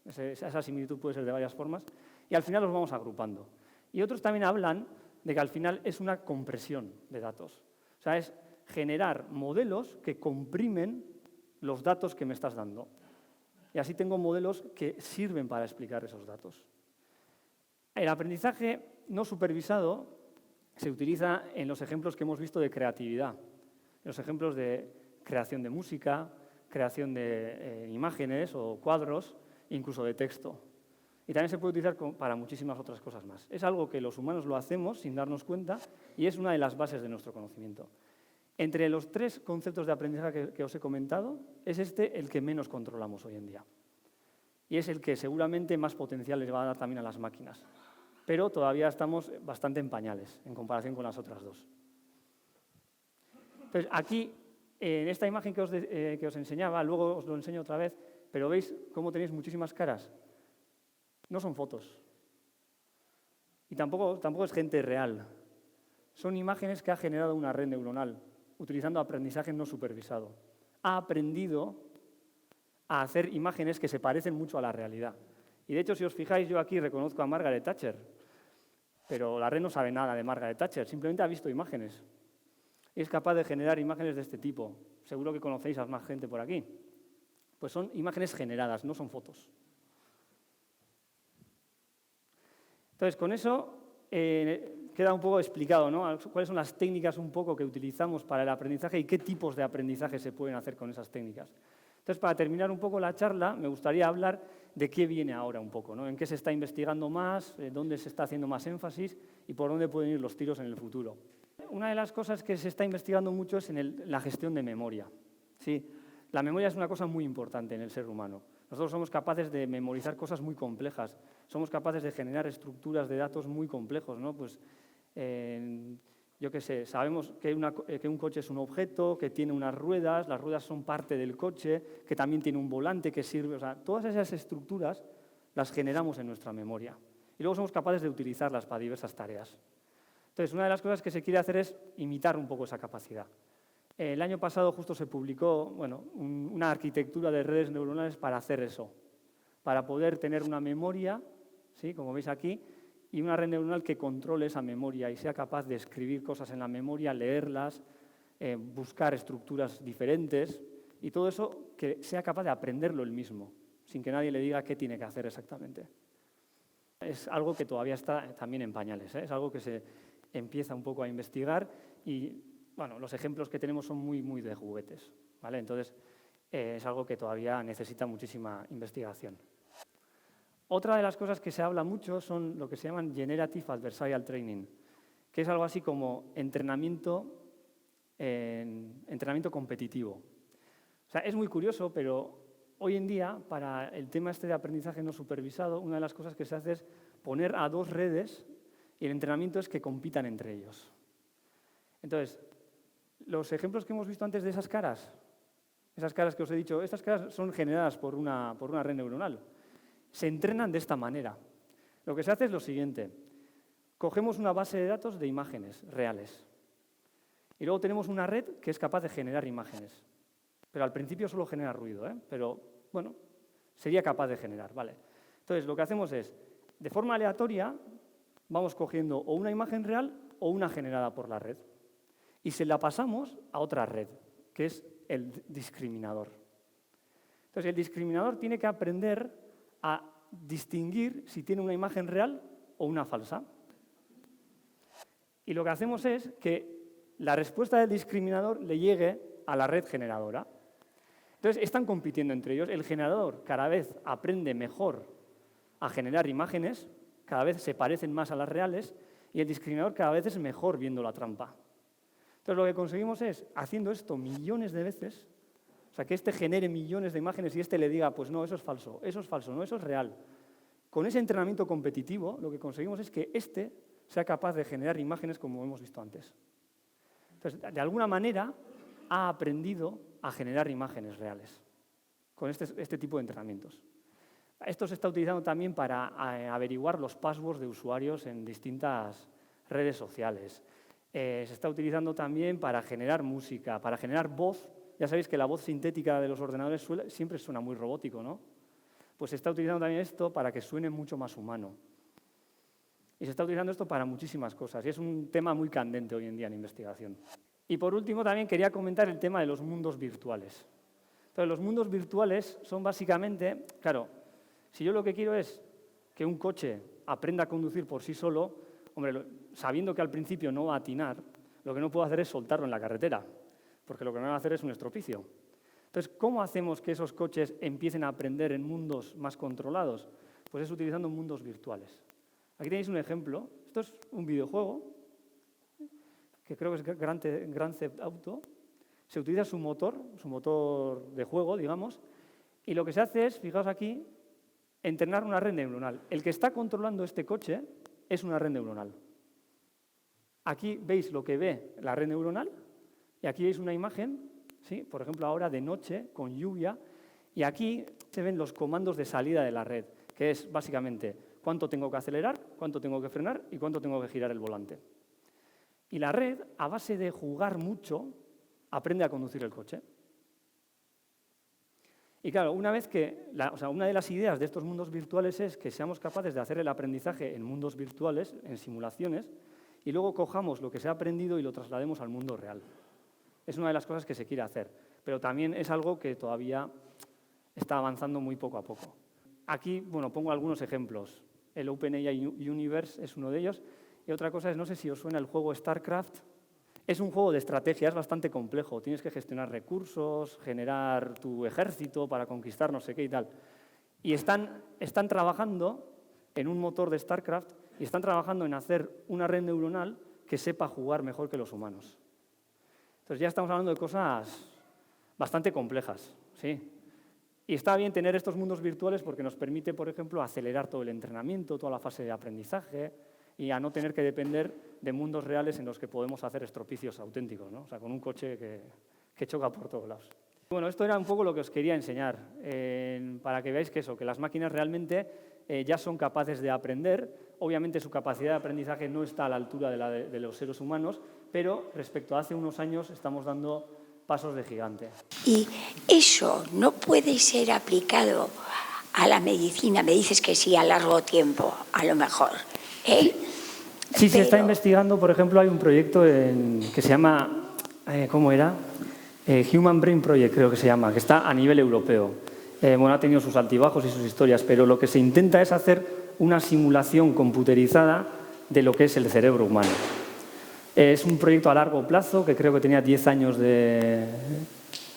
esa similitud puede ser de varias formas, y al final los vamos agrupando. Y otros también hablan de que al final es una compresión de datos. O sea, es generar modelos que comprimen los datos que me estás dando. Y así tengo modelos que sirven para explicar esos datos. El aprendizaje no supervisado se utiliza en los ejemplos que hemos visto de creatividad, en los ejemplos de creación de música, creación de imágenes o cuadros, incluso de texto. Y también se puede utilizar para muchísimas otras cosas más. Es algo que los humanos lo hacemos sin darnos cuenta y es una de las bases de nuestro conocimiento. Entre los 3 conceptos de aprendizaje que os he comentado, es este el que menos controlamos hoy en día. Y es el que seguramente más potencial les va a dar también a las máquinas. Pero todavía estamos bastante en pañales en comparación con las otras 2. Entonces, aquí, en esta imagen que os enseñaba, luego os lo enseño otra vez, pero veis cómo tenéis muchísimas caras. No son fotos. Y tampoco es gente real. Son imágenes que ha generado una red neuronal, utilizando aprendizaje no supervisado. Ha aprendido a hacer imágenes que se parecen mucho a la realidad. Y de hecho, si os fijáis, yo aquí reconozco a Margaret Thatcher, pero la red no sabe nada de Margaret Thatcher, simplemente ha visto imágenes. Y es capaz de generar imágenes de este tipo. Seguro que conocéis a más gente por aquí. Pues son imágenes generadas, no son fotos. Entonces, con eso queda un poco explicado, ¿no? Cuáles son las técnicas un poco que utilizamos para el aprendizaje y qué tipos de aprendizaje se pueden hacer con esas técnicas. Entonces, para terminar un poco la charla, me gustaría hablar de qué viene ahora un poco, ¿no? En qué se está investigando más, dónde se está haciendo más énfasis y por dónde pueden ir los tiros en el futuro. Una de las cosas que se está investigando mucho es en la gestión de memoria. Sí, la memoria es una cosa muy importante en el ser humano. Nosotros somos capaces de memorizar cosas muy complejas, somos capaces de generar estructuras de datos muy complejos, ¿no? Pues, yo qué sé, sabemos que un coche es un objeto, que tiene unas ruedas, las ruedas son parte del coche, que también tiene un volante que sirve, o sea, todas esas estructuras las generamos en nuestra memoria y luego somos capaces de utilizarlas para diversas tareas. Entonces, una de las cosas que se quiere hacer es imitar un poco esa capacidad. El año pasado justo se publicó una arquitectura de redes neuronales para hacer eso, para poder tener una memoria, ¿sí?, como veis aquí, y una red neuronal que controle esa memoria y sea capaz de escribir cosas en la memoria, leerlas, buscar estructuras diferentes y todo eso que sea capaz de aprenderlo él mismo, sin que nadie le diga qué tiene que hacer exactamente. Es algo que todavía está también en pañales, ¿eh? Es algo que se empieza un poco a investigar y bueno, los ejemplos que tenemos son muy de juguetes, ¿vale? Entonces, es algo que todavía necesita muchísima investigación. Otra de las cosas que se habla mucho son lo que se llaman Generative Adversarial Training, que es algo así como entrenamiento competitivo. O sea, es muy curioso, pero hoy en día, para el tema este de aprendizaje no supervisado, una de las cosas que se hace es poner a dos redes y el entrenamiento es que compitan entre ellos. Entonces, los ejemplos que hemos visto antes de esas caras que os he dicho, estas caras son generadas por una red neuronal. Se entrenan de esta manera. Lo que se hace es lo siguiente. Cogemos una base de datos de imágenes reales. Y luego tenemos una red que es capaz de generar imágenes. Pero al principio solo genera ruido, ¿eh? Pero, bueno, sería capaz de generar, ¿vale? Entonces, lo que hacemos es, de forma aleatoria, vamos cogiendo o una imagen real o una generada por la red. Y se la pasamos a otra red, que es el discriminador. Entonces, el discriminador tiene que aprender a distinguir si tiene una imagen real o una falsa. Y lo que hacemos es que la respuesta del discriminador le llegue a la red generadora. Entonces, están compitiendo entre ellos. El generador cada vez aprende mejor a generar imágenes, cada vez se parecen más a las reales, y el discriminador cada vez es mejor viendo la trampa. Entonces, lo que conseguimos es, haciendo esto millones de veces, o sea, que este genere millones de imágenes y este le diga, pues no, eso es falso, no, eso es real. Con ese entrenamiento competitivo, lo que conseguimos es que este sea capaz de generar imágenes como hemos visto antes. Entonces, de alguna manera, ha aprendido a generar imágenes reales con este tipo de entrenamientos. Esto se está utilizando también para averiguar los passwords de usuarios en distintas redes sociales. Se está utilizando también para generar música, para generar voz. Ya sabéis que la voz sintética de los ordenadores siempre suena muy robótico, ¿no? Pues se está utilizando también esto para que suene mucho más humano. Y se está utilizando esto para muchísimas cosas. Y es un tema muy candente hoy en día en investigación. Y por último también quería comentar el tema de los mundos virtuales. Entonces, los mundos virtuales son básicamente, claro, si yo lo que quiero es que un coche aprenda a conducir por sí solo, hombre, sabiendo que al principio no va a atinar, lo que no puedo hacer es soltarlo en la carretera, porque lo que me va a hacer es un estropicio. Entonces, ¿cómo hacemos que esos coches empiecen a aprender en mundos más controlados? Pues es utilizando mundos virtuales. Aquí tenéis un ejemplo. Esto es un videojuego, que creo que es Grand Theft Auto. Se utiliza su motor de juego, digamos, y lo que se hace es, fijaos aquí, entrenar una red neuronal. El que está controlando este coche es una red neuronal. Aquí veis lo que ve la red neuronal y aquí veis una imagen, ¿sí?, por ejemplo, ahora de noche, con lluvia, y aquí se ven los comandos de salida de la red, que es básicamente cuánto tengo que acelerar, cuánto tengo que frenar y cuánto tengo que girar el volante. Y la red, a base de jugar mucho, aprende a conducir el coche. Y claro, una de las ideas de estos mundos virtuales es que seamos capaces de hacer el aprendizaje en mundos virtuales, en simulaciones, y luego cojamos lo que se ha aprendido y lo traslademos al mundo real. Es una de las cosas que se quiere hacer, pero también es algo que todavía está avanzando muy poco a poco. Aquí, pongo algunos ejemplos. El OpenAI Universe es uno de ellos. Y otra cosa es, no sé si os suena el juego StarCraft. Es un juego de estrategia, es bastante complejo. Tienes que gestionar recursos, generar tu ejército para conquistar no sé qué y tal. Y están trabajando en un motor de StarCraft y están trabajando en hacer una red neuronal que sepa jugar mejor que los humanos. Entonces ya estamos hablando de cosas bastante complejas, ¿sí? Y está bien tener estos mundos virtuales porque nos permite, por ejemplo, acelerar todo el entrenamiento, toda la fase de aprendizaje y a no tener que depender de mundos reales en los que podemos hacer estropicios auténticos, ¿no? O sea, con un coche que choca por todos lados. Bueno, esto era un poco lo que os quería enseñar, para que veáis que las máquinas realmente ya son capaces de aprender. obviamente su capacidad de aprendizaje no está a la altura de los seres humanos, pero respecto a hace unos años estamos dando pasos de gigante. Y eso no puede ser aplicado a la medicina. Me dices que sí, a largo tiempo, a lo mejor. Sí, se está investigando. Por ejemplo, hay un proyecto que se llama, ¿cómo era? Human Brain Project, creo que se llama, que está a nivel europeo. Bueno, ha tenido sus altibajos y sus historias, pero lo que se intenta es hacer una simulación computerizada de lo que es el cerebro humano. Es un proyecto a largo plazo que creo que tenía 10 años de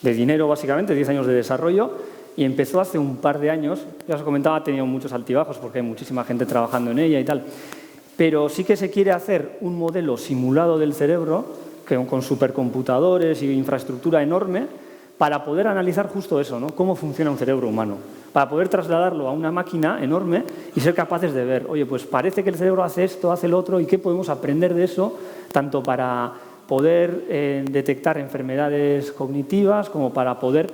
dinero, básicamente, 10 años de desarrollo, y empezó hace un par de años. Ya os comentaba, ha tenido muchos altibajos porque hay muchísima gente trabajando en ella y tal. Pero sí que se quiere hacer un modelo simulado del cerebro con supercomputadores y infraestructura enorme para poder analizar justo eso, ¿no? Cómo funciona un cerebro humano, para poder trasladarlo a una máquina enorme y ser capaces de ver, oye, pues parece que el cerebro hace esto, hace lo otro, y qué podemos aprender de eso, tanto para poder detectar enfermedades cognitivas como para poder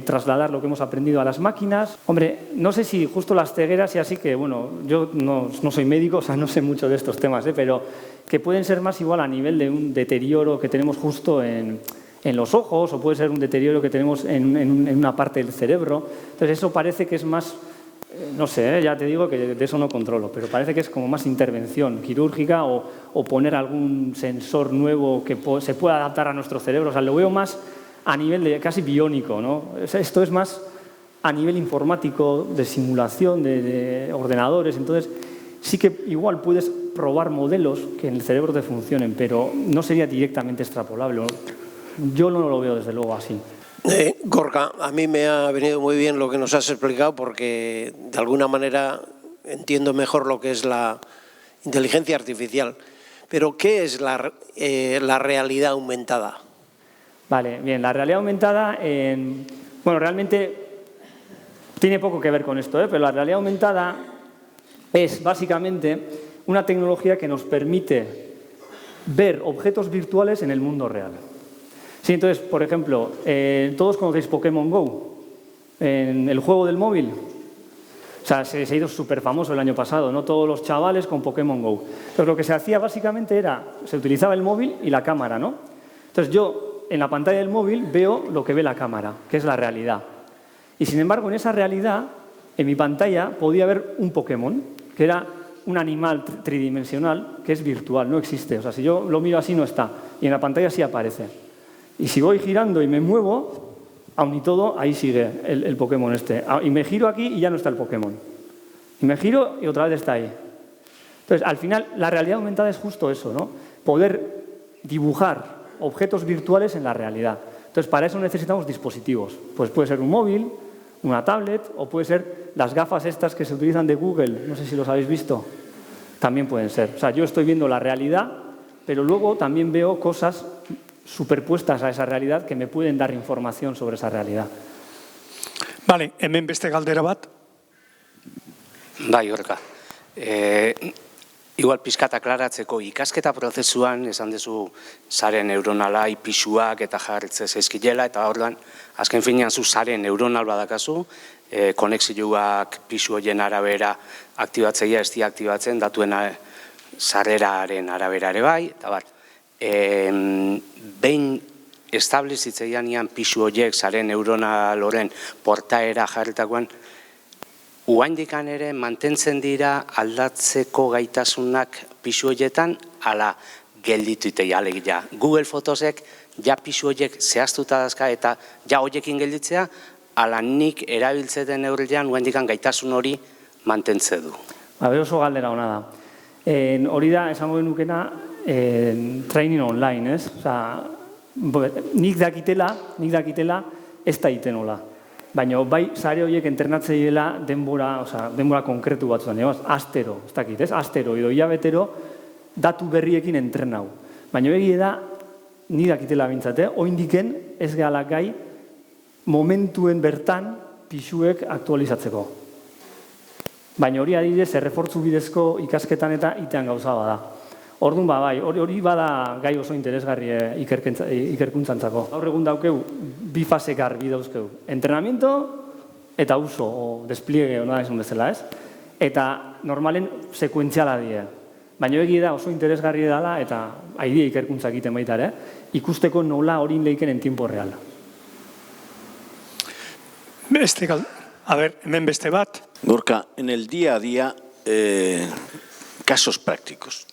trasladar lo que hemos aprendido a las máquinas. Hombre, no sé si justo las cegueras y así que, bueno, yo no soy médico, o sea, no sé mucho de estos temas, pero que pueden ser más igual a nivel de un deterioro que tenemos justo en los ojos, o puede ser un deterioro que tenemos en una parte del cerebro. Entonces eso parece que es más, no sé, ya te digo que de eso no controlo, pero parece que es como más intervención quirúrgica o poner algún sensor nuevo que se pueda adaptar a nuestro cerebro. O sea, lo veo más a nivel de casi biónico, ¿no? Esto es más a nivel informático, de simulación, de ordenadores. Entonces sí que igual puedes probar modelos que en el cerebro te funcionen, pero no sería directamente extrapolable. Yo no lo veo desde luego así. Gorka, a mí me ha venido muy bien lo que nos has explicado porque de alguna manera entiendo mejor lo que es la inteligencia artificial. Pero ¿qué es la realidad aumentada? Vale, bien, la realidad aumentada, bueno, realmente tiene poco que ver con esto, pero la realidad aumentada es básicamente una tecnología que nos permite ver objetos virtuales en el mundo real. Sí, entonces, por ejemplo, todos conocéis Pokémon Go, en el juego del móvil. O sea, se ha ido súper famoso el año pasado, ¿no? Todos los chavales con Pokémon Go. Entonces, lo que se hacía básicamente era, se utilizaba el móvil y la cámara, ¿no? Entonces, yo en la pantalla del móvil veo lo que ve la cámara, que es la realidad. Y sin embargo, en esa realidad, en mi pantalla, podía ver un Pokémon, que era un animal tridimensional, que es virtual, no existe. O sea, si yo lo miro así, no está. Y en la pantalla sí aparece. Y si voy girando y me muevo, aun y todo, ahí sigue el Pokémon este. Y me giro aquí y ya no está el Pokémon. Y me giro y otra vez está ahí. Entonces, al final, la realidad aumentada es justo eso, ¿no? Poder dibujar objetos virtuales en la realidad. Entonces, para eso necesitamos dispositivos. Pues puede ser un móvil, una tablet, o puede ser las gafas estas que se utilizan de Google. No sé si los habéis visto. También pueden ser. O sea, yo estoy viendo la realidad, pero luego también veo cosas superpuestas a esa realidad que me pueden dar información sobre esa realidad. Vale, hemen beste galdera bat. Bai, Gorka. Igual pizkat aklaratzeko ikasketa prozesuan, esan duzu sare neuronala, pisuak eta jarritze zaizkilela, eta orduan, azken finean zu sare neuronal badakazu, konexioak pisu horien arabera aktibatzeia ez di aktibatzen, datuen sarreraren arabera ere bai, eta bat, behin establizitzeianean pisu horiek sare neuronal horren portaera jarritakoan, uaindikan ere mantentzen dira aldatzeko gaitasunak pisu horietan, ala gelditu itei alegia. Google Photosek ja pisu horiek zehaztuta dazka eta ja horiekin gelditzea, ala nik erabiltzeten neurrilean uaindikan gaitasun hori mantentze du. Oso galdera hona da. Hori da, esango denukena, training online, ez? Osa, nik dakitela ez da iten hola. Baina bai sare horiek entrenatzeiela denbora konkretu batzuan, astero, ez dakit, ez? Astero edo hilabetero datu berriekin entrenau. Baina egia da, ni dakitela bintzate, oindiken ez gehala gai momentuen bertan pisuek aktualizatzeko. Baina hori adibidez errefortzu bidezko ikasketan eta itean gauza bada. Orduan bai, hori bada gai oso interesgarri ikerkuntzantzako. Gaur egun daukeu, bi fase garbi dauzkeu. Entrenamiento eta uso, o despliegue, hona esan bezala, ez? eta normalen sekuentziala dira. Baina egia da oso interesgarri dela eta haidea ikerkuntza egiten baita ere, ikusteko nola hori leiken en tiempo real. A ver, hemen beste bat. Gorka, en el día a día, casos prácticos.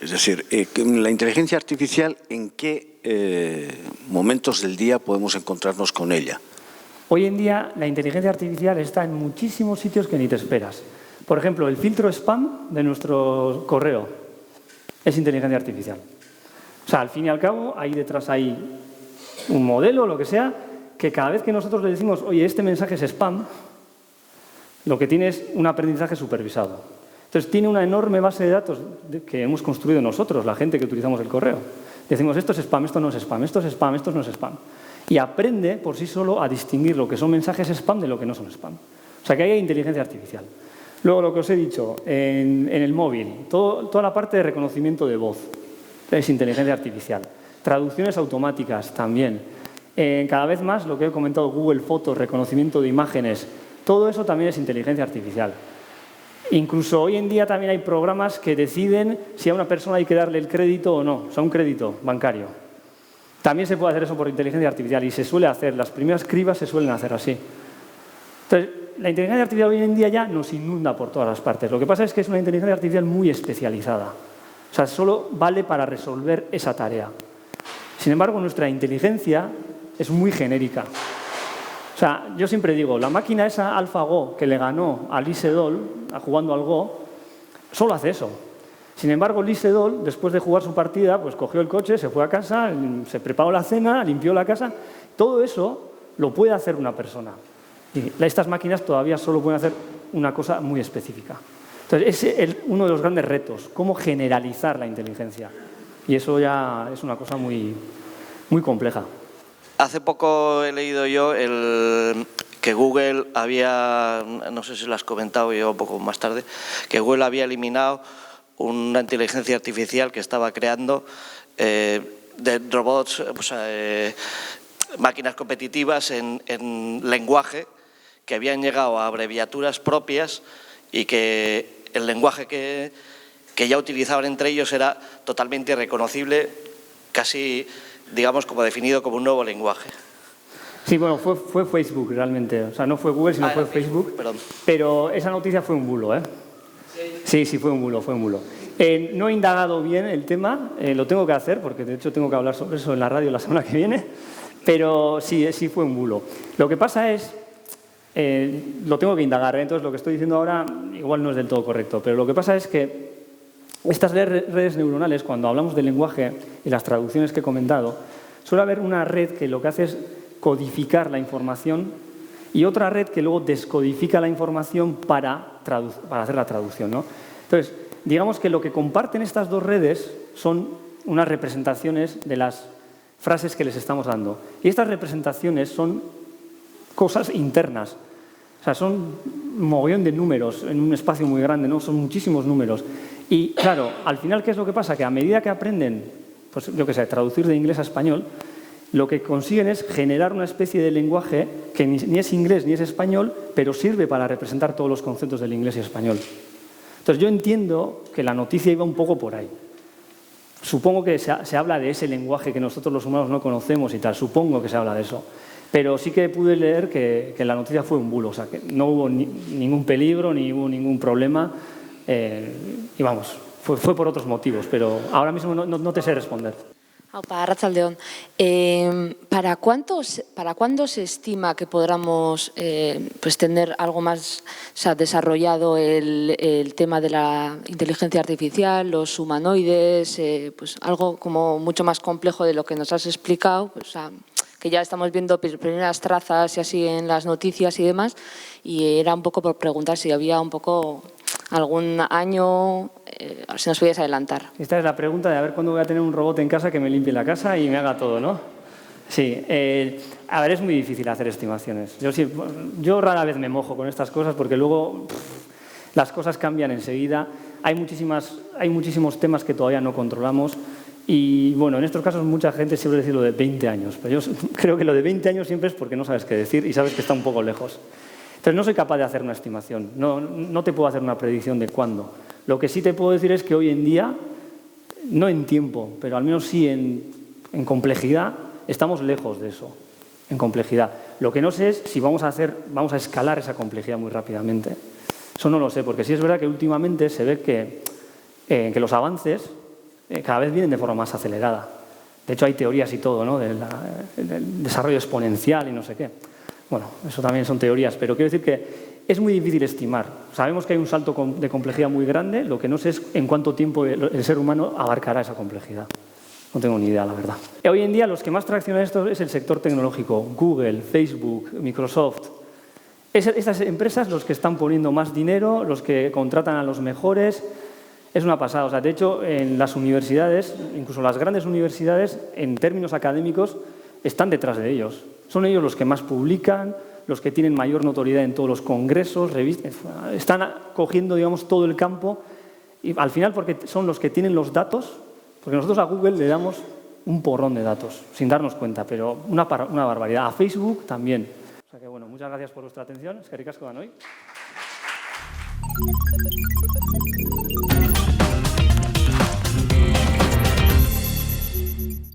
Es decir, la inteligencia artificial, ¿en qué momentos del día podemos encontrarnos con ella? Hoy en día la inteligencia artificial está en muchísimos sitios que ni te esperas. Por ejemplo, el filtro spam de nuestro correo es inteligencia artificial. O sea, al fin y al cabo, ahí detrás hay un modelo, lo que sea, que cada vez que nosotros le decimos, oye, este mensaje es spam, lo que tiene es un aprendizaje supervisado. Entonces, tiene una enorme base de datos que hemos construido nosotros, la gente que utilizamos el correo. Decimos, esto es spam, esto no es spam, esto es spam, esto no es spam. Y aprende por sí solo a distinguir lo que son mensajes spam de lo que no son spam. O sea, que ahí hay inteligencia artificial. Luego, lo que os he dicho, en el móvil, toda la parte de reconocimiento de voz es inteligencia artificial. Traducciones automáticas también. Cada vez más, lo que he comentado, Google Fotos, reconocimiento de imágenes, todo eso también es inteligencia artificial. Incluso hoy en día también hay programas que deciden si a una persona hay que darle el crédito o no, o sea, un crédito bancario. También se puede hacer eso por inteligencia artificial y se suele hacer, las primeras cribas se suelen hacer así. Entonces, la inteligencia artificial hoy en día ya nos inunda por todas las partes. Lo que pasa es que es una inteligencia artificial muy especializada. O sea, solo vale para resolver esa tarea. Sin embargo, nuestra inteligencia es muy genérica. O sea, yo siempre digo, la máquina esa AlphaGo que le ganó a Lee Sedol jugando al Go, solo hace eso. Sin embargo, Lee Sedol, después de jugar su partida, pues cogió el coche, se fue a casa, se preparó la cena, limpió la casa. Todo eso lo puede hacer una persona. Y estas máquinas todavía solo pueden hacer una cosa muy específica. Entonces, es uno de los grandes retos, cómo generalizar la inteligencia. Y eso ya es una cosa muy, muy compleja. Hace poco he leído yo que Google había, no sé si lo has comentado yo un poco más tarde, que Google había eliminado una inteligencia artificial que estaba creando de robots, máquinas competitivas en lenguaje que habían llegado a abreviaturas propias y que el lenguaje que ya utilizaban entre ellos era totalmente irreconocible, casi, digamos, como definido como un nuevo lenguaje. Sí, bueno, fue Facebook realmente. O sea, no fue Google, sino fue Facebook. Perdón. Pero esa noticia fue un bulo, ¿eh? Sí, fue un bulo, fue un bulo. No he indagado bien el tema, lo tengo que hacer, porque de hecho tengo que hablar sobre eso en la radio la semana que viene, pero sí fue un bulo. Lo que pasa es, lo tengo que indagar, entonces lo que estoy diciendo ahora igual no es del todo correcto, pero lo que pasa es que estas redes neuronales, cuando hablamos del lenguaje y las traducciones que he comentado, suele haber una red que lo que hace es codificar la información y otra red que luego descodifica la información para hacer la traducción, ¿no? Entonces, digamos que lo que comparten estas dos redes son unas representaciones de las frases que les estamos dando. Y estas representaciones son cosas internas. O sea, son un mogollón de números en un espacio muy grande, ¿no? Son muchísimos números. Y claro, al final, ¿qué es lo que pasa? Que a medida que aprenden, pues yo qué sé, traducir de inglés a español, lo que consiguen es generar una especie de lenguaje que ni es inglés ni es español, pero sirve para representar todos los conceptos del inglés y español. Entonces yo entiendo que la noticia iba un poco por ahí. Supongo que se habla de ese lenguaje que nosotros los humanos no conocemos y tal, supongo que se habla de eso. Pero sí que pude leer que la noticia fue un bulo, o sea, que no hubo ningún peligro, ni hubo ningún problema, y vamos, fue por otros motivos, pero ahora mismo no te sé responder. Aupa, arratsaldeon. ¿Para cuándo se estima que podamos pues tener algo más desarrollado el tema de la inteligencia artificial, los humanoides, pues algo como mucho más complejo de lo que nos has explicado, pues, que ya estamos viendo primeras trazas y así en las noticias y demás, y era un poco por preguntar si había un poco algún año, si nos podías adelantar. Esta es la pregunta de a ver cuándo voy a tener un robot en casa que me limpie la casa y me haga todo, ¿no? Sí, a ver, es muy difícil hacer estimaciones. Yo rara vez me mojo con estas cosas porque luego las cosas cambian enseguida. Hay muchísimos temas que todavía no controlamos y, bueno, en estos casos mucha gente suele decir lo de 20 años, pero yo creo que lo de 20 años siempre es porque no sabes qué decir y sabes que está un poco lejos. Entonces, no soy capaz de hacer una estimación, no te puedo hacer una predicción de cuándo. Lo que sí te puedo decir es que hoy en día, no en tiempo, pero al menos sí en complejidad, estamos lejos de eso, en complejidad. Lo que no sé es si vamos a escalar esa complejidad muy rápidamente. Eso no lo sé, porque sí es verdad que últimamente se ve que los avances cada vez vienen de forma más acelerada. De hecho, hay teorías y todo, ¿no? Del desarrollo exponencial y no sé qué. Bueno, eso también son teorías, pero quiero decir que es muy difícil estimar. Sabemos que hay un salto de complejidad muy grande, lo que no sé es en cuánto tiempo el ser humano abarcará esa complejidad. No tengo ni idea, la verdad. Hoy en día los que más traccionan esto es el sector tecnológico, Google, Facebook, Microsoft. Estas empresas los que están poniendo más dinero, los que contratan a los mejores. Es una pasada. O sea, de hecho, en las universidades, incluso las grandes universidades, en términos académicos, están detrás de ellos. Son ellos los que más publican, los que tienen mayor notoriedad en todos los congresos, revistas. Están cogiendo, digamos, todo el campo y al final porque son los que tienen los datos, porque nosotros a Google le damos un porrón de datos, sin darnos cuenta, pero una barbaridad. A Facebook también. O sea que, bueno, muchas gracias por vuestra atención. Eskerrik asko denoi.